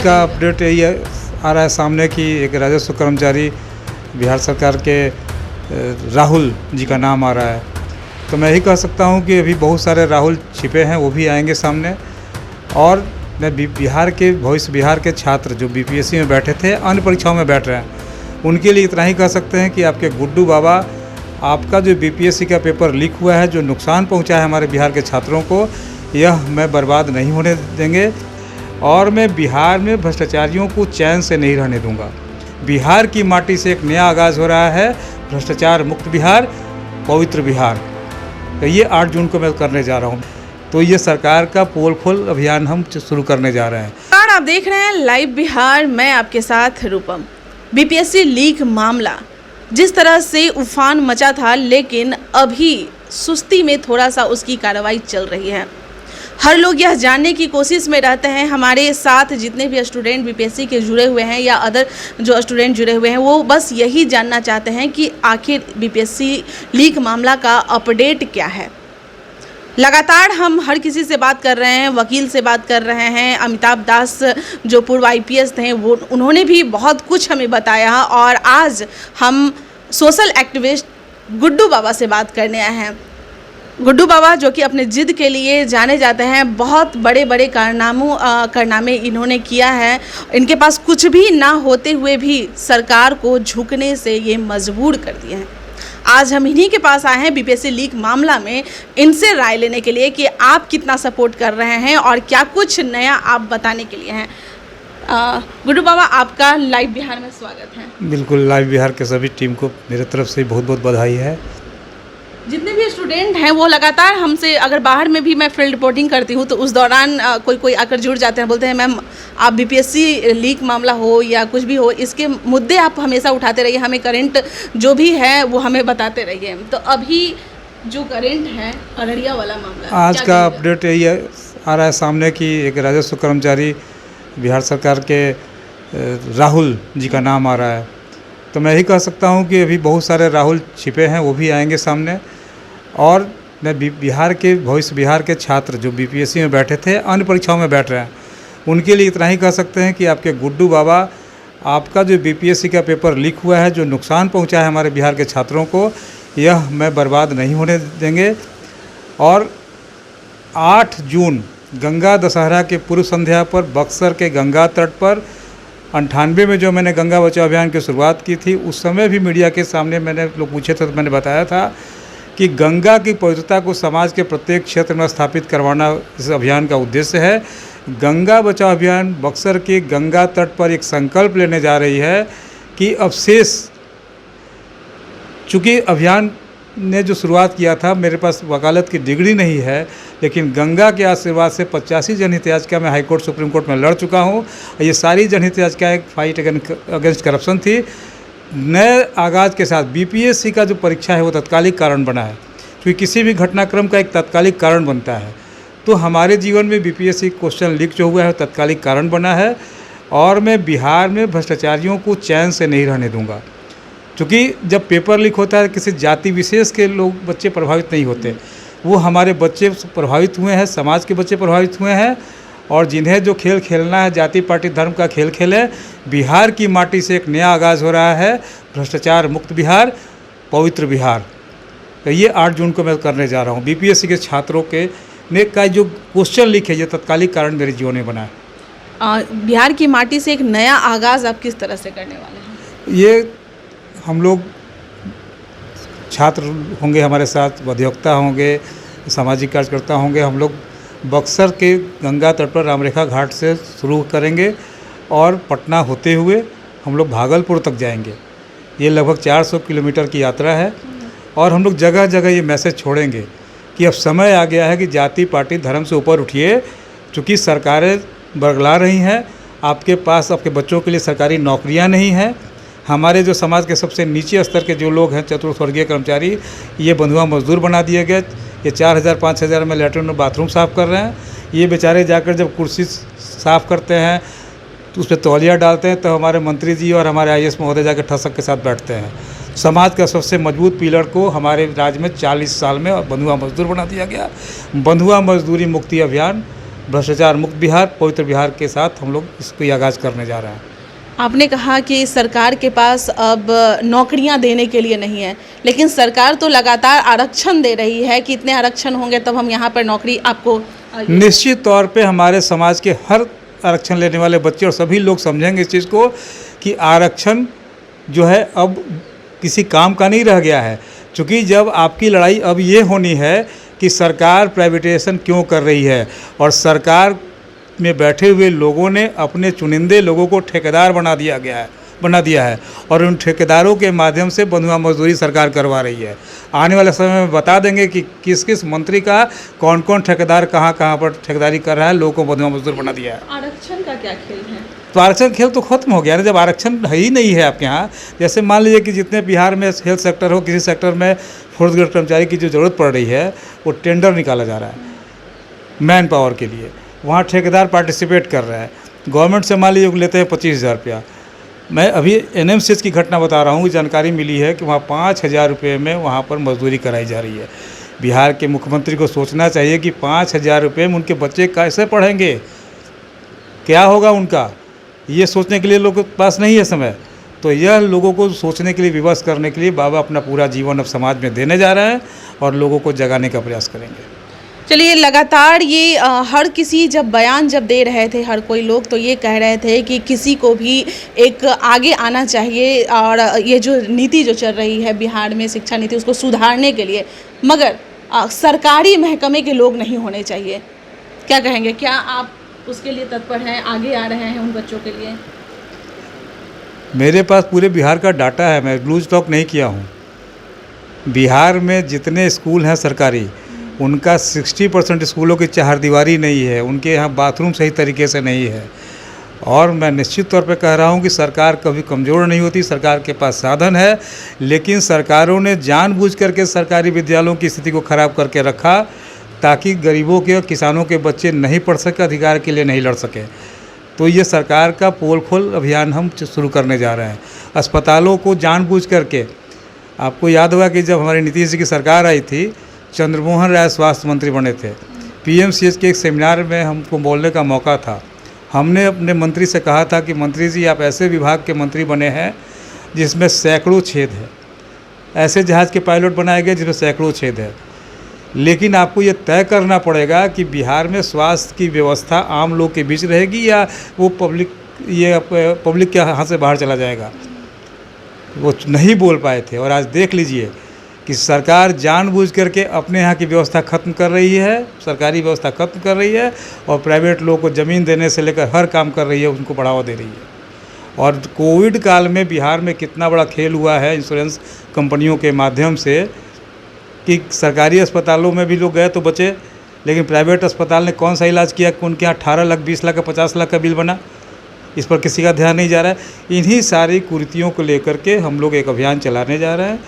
का अपडेट यही आ रहा है सामने कि एक राजस्व कर्मचारी बिहार सरकार के राहुल जी का नाम आ रहा है। तो मैं यही कह सकता हूं कि अभी बहुत सारे राहुल छिपे हैं, वो भी आएंगे सामने। और मैं बिहार के छात्र जो बीपीएससी में बैठे थे, अन्य परीक्षाओं में बैठ रहे हैं, उनके लिए इतना ही कह सकते हैं कि आपके गुड्डू बाबा, आपका जो बीपीएससी का पेपर लीक हुआ है, जो नुकसान पहुंचा है हमारे बिहार के छात्रों को, यह मैं बर्बाद नहीं होने देंगे। और मैं बिहार में भ्रष्टाचारियों को चैन से नहीं रहने दूंगा। बिहार की माटी से एक नया आगाज़ हो रहा है, भ्रष्टाचार मुक्त बिहार, पवित्र बिहार। तो ये 8 जून को मैं करने जा रहा हूँ। तो ये सरकार का पोल खोल अभियान हम शुरू करने जा रहे हैं। आप देख रहे हैं लाइव बिहार, मैं आपके साथ रूपम। बीपीएससी लीक मामला जिस तरह से उफान मचा था, लेकिन अभी सुस्ती में थोड़ा सा उसकी कार्रवाई चल रही है। हर लोग यह जानने की कोशिश में रहते हैं, हमारे साथ जितने भी स्टूडेंट बीपीएससी के जुड़े हुए हैं या अदर जो स्टूडेंट जुड़े हुए हैं, वो बस यही जानना चाहते हैं कि आखिर बीपीएससी लीक मामला का अपडेट क्या है। लगातार हम हर किसी से बात कर रहे हैं, वकील से बात कर रहे हैं। अमिताभ दास जो पूर्व आईपीएस थे, वो उन्होंने भी बहुत कुछ हमें बताया। और आज हम सोशल एक्टिविस्ट गुड्डू बाबा से बात करने आए हैं। गुड्डू बाबा जो कि अपने जिद के लिए जाने जाते हैं, बहुत बड़े बड़े कारनामे इन्होंने किया है। इनके पास कुछ भी ना होते हुए भी सरकार को झुकने से ये मजबूर कर दिए हैं। आज हम इन्हीं के पास आए हैं बीपीएससी लीक मामला में, इनसे राय लेने के लिए कि आप कितना सपोर्ट कर रहे हैं और क्या कुछ नया आप बताने के लिए हैं। गुड्डू बाबा, आपका लाइव बिहार में स्वागत है। बिल्कुल, लाइव बिहार के सभी टीम को मेरे तरफ से बहुत बहुत बधाई है। जितने भी स्टूडेंट हैं वो लगातार हमसे, अगर बाहर में भी मैं फील्ड रिपोर्टिंग करती हूँ तो उस दौरान कोई आकर जुड़ जाते हैं, बोलते हैं मैम आप बीपीएससी लीक मामला हो या कुछ भी हो, इसके मुद्दे आप हमेशा उठाते रहिए, हमें करंट जो भी है वो हमें बताते रहिए। तो अभी जो करंट है अररिया वाला मामला, आज का अपडेट यही आ रहा है सामने कि एक राजस्व कर्मचारी बिहार सरकार के राहुल जी का नाम आ रहा है। तो मैं यही कह सकता हूं कि अभी बहुत सारे राहुल छिपे हैं, वो भी आएंगे सामने। और मैं बिहार के छात्र जो बीपीएससी में बैठे थे, अन्य परीक्षाओं में बैठ रहे हैं, उनके लिए इतना ही कह सकते हैं कि आपके गुड्डू बाबा, आपका जो बीपीएससी का पेपर लीक हुआ है, जो नुकसान पहुंचा है हमारे बिहार के छात्रों को, यह मैं बर्बाद नहीं होने देंगे। और 8 जून गंगा दशहरा के पूर्व संध्या पर बक्सर के गंगा तट पर 98 में जो मैंने गंगा बचाओ अभियान की शुरुआत की थी, उस समय भी मीडिया के सामने मैंने लोग पूछे थे तो मैंने बताया था कि गंगा की पवित्रता को समाज के प्रत्येक क्षेत्र में स्थापित करवाना इस अभियान का उद्देश्य है। गंगा बचाओ अभियान बक्सर के गंगा तट पर एक संकल्प लेने जा रही है कि अब शेष, चूँकि अभियान ने जो शुरुआत किया था, मेरे पास वकालत की डिग्री नहीं है, लेकिन गंगा के आशीर्वाद से 85 जनहित याचिका में हाई कोर्ट सुप्रीम कोर्ट में लड़ चुका हूँ। ये सारी जनहित याचिकाएँ फाइट अगेंस्ट करप्शन थी। नए आगाज़ के साथ बीपीएससी का जो परीक्षा है वो तत्कालिक कारण बना है, क्योंकि किसी भी घटनाक्रम का एक तत्कालिक कारण बनता है। तो हमारे जीवन में बीपीएससी क्वेश्चन लीक जो हुआ है तत्कालिक कारण बना है। और मैं बिहार में भ्रष्टाचारियों को चैन से नहीं रहने दूँगा, क्योंकि जब पेपर लीक होता है किसी जाति विशेष के लोग बच्चे प्रभावित नहीं होते, वो हमारे बच्चे प्रभावित हुए हैं, समाज के बच्चे प्रभावित हुए हैं। और जिन्हें जो खेल खेलना है, जाति पार्टी धर्म का खेल खेले। बिहार की माटी से एक नया आगाज़ हो रहा है, भ्रष्टाचार मुक्त बिहार, पवित्र बिहार। तो ये 8 जून को मैं करने जा रहा हूँ। बीपीएससी के छात्रों के का जो क्वेश्चन लीक है, ये तत्कालिक कारण मेरे जीवन में बना है। बिहार की माटी से एक नया आगाज़ आप किस तरह से करने वाले हैं? ये हम लोग छात्र होंगे, हमारे साथ अधिवक्ता होंगे, सामाजिक कार्यकर्ता होंगे। हम लोग बक्सर के गंगा तट पर रामरेखा घाट से शुरू करेंगे और पटना होते हुए हम लोग भागलपुर तक जाएंगे। ये लगभग 400 किलोमीटर की यात्रा है। और हम लोग जगह जगह ये मैसेज छोड़ेंगे कि अब समय आ गया है कि जाति पार्टी धर्म से ऊपर उठिए, क्योंकि सरकारें बरगला रही हैं। आपके पास आपके बच्चों के लिए सरकारी नौकरियां नहीं हैं। हमारे जो समाज के सबसे नीचे स्तर के जो लोग हैं, चतुर्थवर्गीय कर्मचारी, ये बंधुआ मजदूर बना दिए गए। ये 4000-5000 में लैट्रिन और बाथरूम साफ़ कर रहे हैं। ये बेचारे जाकर जब कुर्सी साफ़ करते हैं तो उस पर तौलिया डालते हैं, तो हमारे मंत्री जी और हमारे आईएएस महोदय जाकर ठसक के साथ बैठते हैं। समाज का सबसे मजबूत पिलर को हमारे राज्य में 40 साल में बंधुआ मजदूर बना दिया गया। बंधुआ मजदूरी मुक्ति अभियान भ्रष्टाचार मुक्त बिहार, पवित्र बिहार के साथ हम लोग इसको आगाज़ करने जा रहे हैं। आपने कहा कि सरकार के पास अब नौकरियां देने के लिए नहीं है, लेकिन सरकार तो लगातार आरक्षण दे रही है कि इतने आरक्षण होंगे तब हम यहाँ पर नौकरी आपको निश्चित तौर पे हमारे समाज के हर आरक्षण लेने वाले बच्चे और सभी लोग समझेंगे इस चीज़ को कि आरक्षण जो है अब किसी काम का नहीं रह गया है। क्योंकि जब आपकी लड़ाई अब ये होनी है कि सरकार प्राइवेटाइजेशन क्यों कर रही है, और सरकार में बैठे हुए लोगों ने अपने चुनिंदे लोगों को ठेकेदार बना दिया है और उन ठेकेदारों के माध्यम से बंधुआ मजदूरी सरकार करवा रही है। आने वाले समय में बता देंगे कि किस किस मंत्री का कौन कौन ठेकेदार कहाँ पर ठेकेदारी कर रहा है, लोगों को बंधुआ मजदूर बना दिया है। आरक्षण का क्या खेल है? तो आरक्षण खेल तो खत्म हो गया ना, जब आरक्षण है ही नहीं है आपके यहाँ। जैसे मान लीजिए कि जितने बिहार में हेल्थ सेक्टर हो, किसी सेक्टर में फोर्थ ग्रेड कर्मचारी की जो ज़रूरत पड़ रही है वो टेंडर निकाला जा रहा है मैन पावर के लिए, वहाँ ठेकेदार पार्टिसिपेट कर रहा है। गवर्नमेंट से मान लीजिए लेते हैं 25,000 रुपया। मैं अभी NMCH की घटना बता रहा हूँ, जानकारी मिली है कि वहाँ 5,000 रुपये में वहाँ पर मजदूरी कराई जा रही है। बिहार के मुख्यमंत्री को सोचना चाहिए कि 5,000 रुपये में उनके बच्चे कैसे पढ़ेंगे, क्या होगा उनका, ये सोचने के लिए लोगों के पास नहीं है समय। तो यह लोगों को सोचने के लिए, विवश करने के लिए बाबा अपना पूरा जीवन अब समाज में देने जा रहे हैं और लोगों को जगाने का प्रयास करेंगे। चलिए, लगातार ये हर किसी जब बयान दे रहे थे हर कोई लोग, तो ये कह रहे थे कि किसी को भी एक आगे आना चाहिए और ये जो नीति जो चल रही है बिहार में शिक्षा नीति, उसको सुधारने के लिए, मगर सरकारी महकमे के लोग नहीं होने चाहिए। क्या कहेंगे, क्या आप उसके लिए तत्पर हैं, आगे आ रहे हैं उन बच्चों के लिए? मेरे पास पूरे बिहार का डाटा है, मैं लूज टॉक नहीं किया हूँ। बिहार में जितने स्कूल हैं सरकारी, उनका 60% स्कूलों की चारदीवारी नहीं है, उनके यहाँ बाथरूम सही तरीके से नहीं है। और मैं निश्चित तौर पे कह रहा हूँ कि सरकार कभी कमज़ोर नहीं होती, सरकार के पास साधन है, लेकिन सरकारों ने जानबूझ करके सरकारी विद्यालयों की स्थिति को ख़राब करके रखा ताकि गरीबों के, किसानों के बच्चे नहीं पढ़ सके, अधिकार के लिए नहीं लड़ सके। तो ये सरकार का पोल खोल अभियान हम शुरू करने जा रहे हैं। अस्पतालों को जानबूझ करके, आपको याद होगा कि जब हमारी नीतीश जी की सरकार आई थी, चंद्रमोहन राय स्वास्थ्य मंत्री बने थे, PMCH के एक सेमिनार में हमको बोलने का मौका था। हमने अपने मंत्री से कहा था कि मंत्री जी, आप ऐसे विभाग के मंत्री बने हैं जिसमें सैकड़ों छेद है, ऐसे जहाज़ के पायलट बनाए गए जिसमें सैकड़ों छेद है, लेकिन आपको ये तय करना पड़ेगा कि बिहार में स्वास्थ्य की व्यवस्था आम लोग के बीच रहेगी या वो पब्लिक के हाथ से बाहर चला जाएगा। वो नहीं बोल पाए थे, और आज देख लीजिए कि सरकार जानबूझ करके अपने यहाँ की व्यवस्था ख़त्म कर रही है, सरकारी व्यवस्था ख़त्म कर रही है, और प्राइवेट लोगों को ज़मीन देने से लेकर हर काम कर रही है, उनको बढ़ावा दे रही है। और कोविड काल में बिहार में कितना बड़ा खेल हुआ है इंश्योरेंस कंपनियों के माध्यम से कि सरकारी अस्पतालों में भी लोग गए तो बचे, लेकिन प्राइवेट अस्पताल ने कौन सा इलाज किया कि उनके यहाँ 18 लाख, 20 लाख, 50 लाख का बिल बना। इस पर किसी का ध्यान नहीं जा रहा है। इन्हीं सारी कुरीतियों को लेकर के हम लोग एक अभियान चलाने जा रहे हैं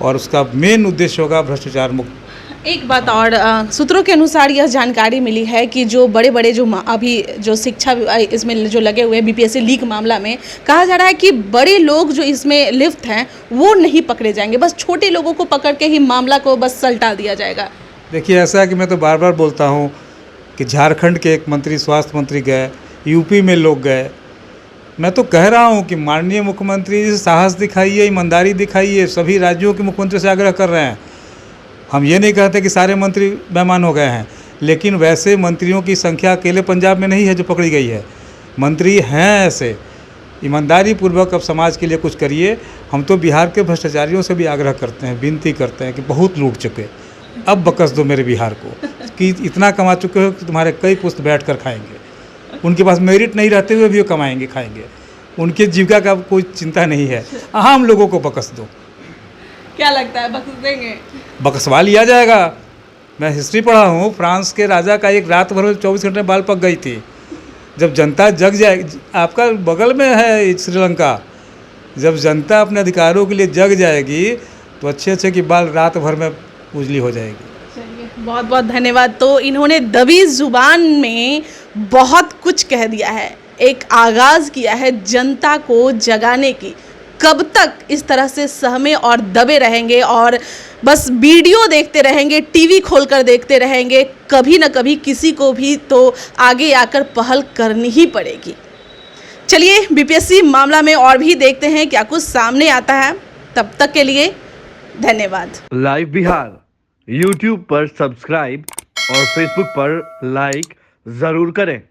और उसका मेन उद्देश्य होगा भ्रष्टाचार मुक्त। एक बात और, सूत्रों के अनुसार यह जानकारी मिली है कि जो बड़े बड़े जो अभी जो शिक्षा इसमें जो लगे हुए हैं BPSC लीक मामला में, कहा जा रहा है कि बड़े लोग जो इसमें लिप्त हैं वो नहीं पकड़े जाएंगे, बस छोटे लोगों को पकड़ के ही मामला को बस सलटा दिया जाएगा। देखिए, ऐसा है कि मैं तो बार बार बोलता हूँ कि झारखंड के एक मंत्री, स्वास्थ्य मंत्री गए, यूपी में लोग गए। मैं तो कह रहा हूँ कि माननीय मुख्यमंत्री साहस दिखाइए, ईमानदारी दिखाइए। सभी राज्यों के मुख्यमंत्री से आग्रह कर रहे हैं। हम ये नहीं कहते कि सारे मंत्री बेईमान हो गए हैं, लेकिन वैसे मंत्रियों की संख्या अकेले पंजाब में नहीं है जो पकड़ी गई है। मंत्री हैं ऐसे, ईमानदारी पूर्वक अब समाज के लिए कुछ करिए। हम तो बिहार के भ्रष्टाचारियों से भी आग्रह करते हैं, विनती करते हैं कि बहुत लूट चुके, अब बकस दो मेरे बिहार को कि इतना कमा चुके हो कि तुम्हारे कई पुस्त बैठ कर खाएंगे। उनके पास मेरिट नहीं रहते हुए भी वो कमाएंगे, खाएंगे, उनके जीविका का कोई चिंता नहीं है। आम लोगों को बकस दो। क्या लगता है, बकस देंगे? बकसवा लिया जाएगा। मैं हिस्ट्री पढ़ा हूँ, फ्रांस के राजा का एक रात भर में 24 घंटे में बाल पक गई थी। जब जनता जग जाए, आपका बगल में है श्रीलंका, जब जनता अपने अधिकारों के लिए जग जाएगी तो अच्छे अच्छे की बाल रात भर में उजली हो जाएगी। बहुत बहुत धन्यवाद। तो इन्होंने दबी जुबान में बहुत कुछ कह दिया है, एक आगाज़ किया है जनता को जगाने की। कब तक इस तरह से सहमे और दबे रहेंगे और बस वीडियो देखते रहेंगे, टीवी खोलकर देखते रहेंगे? कभी ना कभी किसी को भी तो आगे आकर पहल करनी ही पड़ेगी। चलिए बीपीएससी मामला में और भी देखते हैं क्या कुछ सामने आता है। तब तक के लिए धन्यवाद। लाइव बिहार YouTube पर सब्सक्राइब और Facebook पर लाइक जरूर करें।